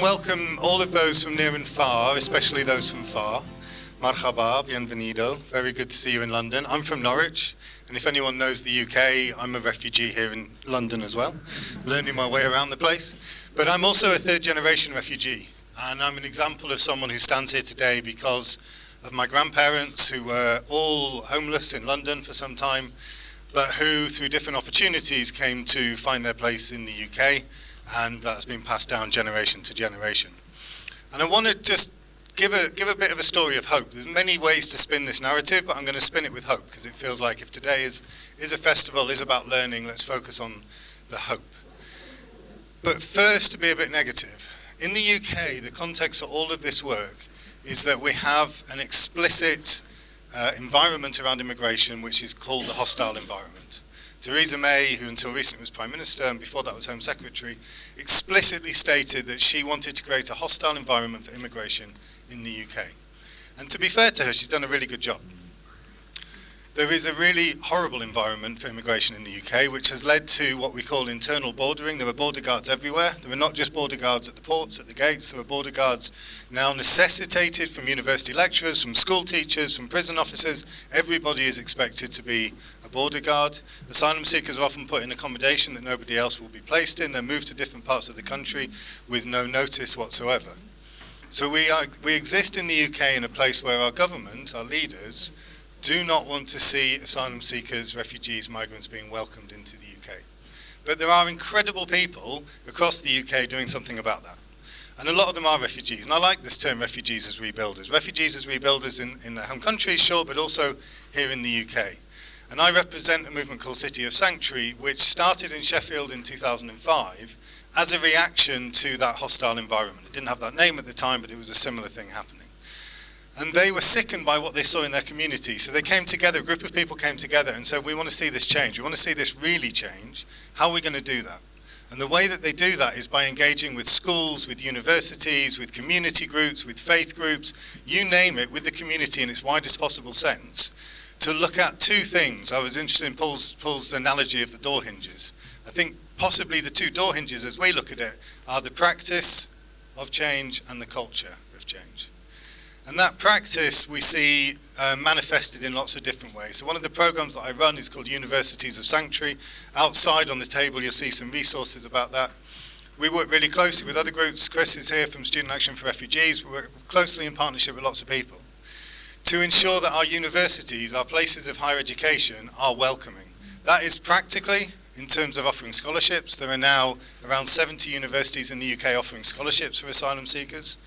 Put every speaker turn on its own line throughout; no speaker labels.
Welcome all of those from near and far, especially those from far. Marhaba, bienvenido. Very good to see you in London. I'm from Norwich, and if anyone knows the UK, I'm a refugee here in London as well, learning my way around the place. But I'm also a third-generation refugee, and I'm an example of someone who stands here today because of my grandparents who were all homeless in London for some time, but who, through different opportunities, came to find their place in the UK, and that's been passed down generation to generation. And I want to just give a bit of a story of hope. There's many ways to spin this narrative, but I'm going to spin it with hope, because it feels like if today is a festival, is about learning, let's focus on the hope. But first, to be a bit negative, in the UK, the context for all of this work is that we have an explicit environment around immigration which is called the hostile environment. Theresa May, who until recently was Prime Minister and before that was Home Secretary, explicitly stated that she wanted to create a hostile environment for immigration in the UK. And to be fair to her, she's done a really good job. There is a really horrible environment for immigration in the UK, which has led to what we call internal bordering. There are border guards everywhere. There are not just border guards at the ports, at the gates. There are border guards now necessitated from university lecturers, from school teachers, from prison officers. Everybody is expected to be a border guard. Asylum seekers are often put in accommodation that nobody else will be placed in. They're moved to different parts of the country with no notice whatsoever. So we exist in the UK in a place where our government, our leaders, do not want to see asylum seekers, refugees, migrants being welcomed into the UK. But there are incredible people across the UK doing something about that. And a lot of them are refugees. And I like this term, refugees as rebuilders. Refugees as rebuilders in their home countries, sure, but also here in the UK. And I represent a movement called City of Sanctuary, which started in Sheffield in 2005 as a reaction to that hostile environment. It didn't have that name at the time, but it was a similar thing happening. And they were sickened by what they saw in their community. So they came together, a group of people came together and said, we want to see this change. We want to see this really change. How are we going to do that? And the way that they do that is by engaging with schools, with universities, with community groups, with faith groups, you name it, with the community in its widest possible sense, to look at two things. I was interested in Paul's analogy of the door hinges. I think possibly the two door hinges as we look at it are the practice of change and the culture of change. And that practice we see manifested in lots of different ways. So one of the programs that I run is called Universities of Sanctuary. Outside on the table you'll see some resources about that. We work really closely with other groups. Chris is here from Student Action for Refugees. We work closely in partnership with lots of people to ensure that our universities, our places of higher education, are welcoming. That is practically in terms of offering scholarships. There are now around 70 universities in the UK offering scholarships for asylum seekers.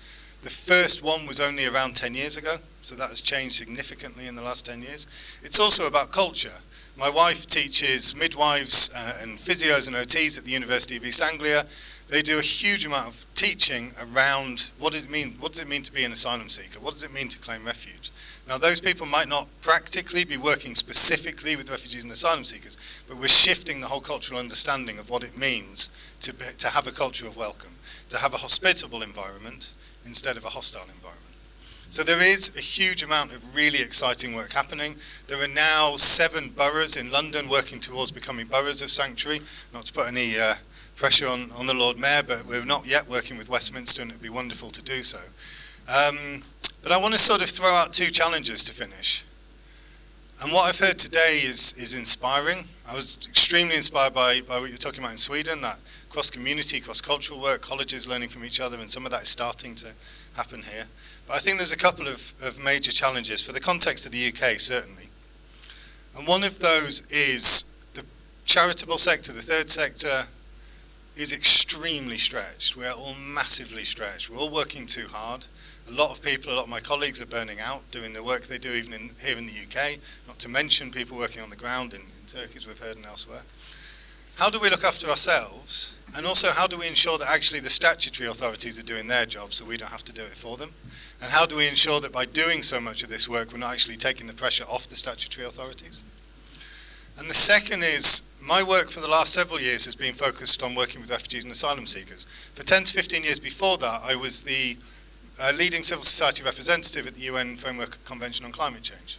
The first one was only around 10 years ago, so that has changed significantly in the last 10 years. It's also about culture. My wife teaches midwives and physios and OTs at the University of East Anglia. They do a huge amount of teaching around what does it mean to be an asylum seeker? What does it mean to claim refuge? Now, those people might not practically be working specifically with refugees and asylum seekers, but we're shifting the whole cultural understanding of what it means to have a culture of welcome, to have a hospitable environment, instead of a hostile environment. So there is a huge amount of really exciting work happening. There are now 7 boroughs in London working towards becoming boroughs of sanctuary. Not to put any pressure on the Lord Mayor, but we're not yet working with Westminster, and it'd be wonderful to do so. But I want to sort of throw out 2 challenges to finish. And what I've heard today is inspiring. I was extremely inspired by what you're talking about in Sweden, that cross-community, cross-cultural work, colleges learning from each other, and some of that is starting to happen here. But I think there's a couple of major challenges for the context of the UK, certainly. And one of those is the charitable sector, the third sector, is extremely stretched. We're all massively stretched. We're all working too hard. A lot of people, a lot of my colleagues are burning out doing the work they do even here in the UK, not to mention people working on the ground in Turkey, as we've heard, and elsewhere. How do we look after ourselves? And also, how do we ensure that actually the statutory authorities are doing their job so we don't have to do it for them? And how do we ensure that by doing so much of this work, we're not actually taking the pressure off the statutory authorities? And the second is, my work for the last several years has been focused on working with refugees and asylum seekers. For 10 to 15 years before that, I was the leading civil society representative at the UN Framework Convention on Climate Change.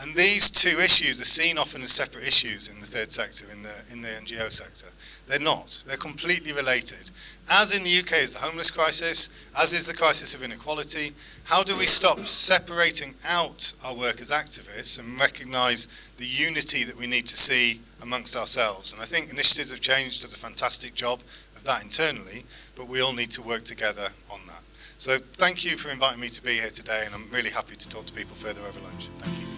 And these two issues are seen often as separate issues in the third sector, in the NGO sector. They're not. They're completely related. As in the UK is the homeless crisis, as is the crisis of inequality. How do we stop separating out our work as activists and recognise the unity that we need to see amongst ourselves? And I think Initiatives of Change does a fantastic job of that internally, but we all need to work together on that. So thank you for inviting me to be here today, and I'm really happy to talk to people further over lunch. Thank you.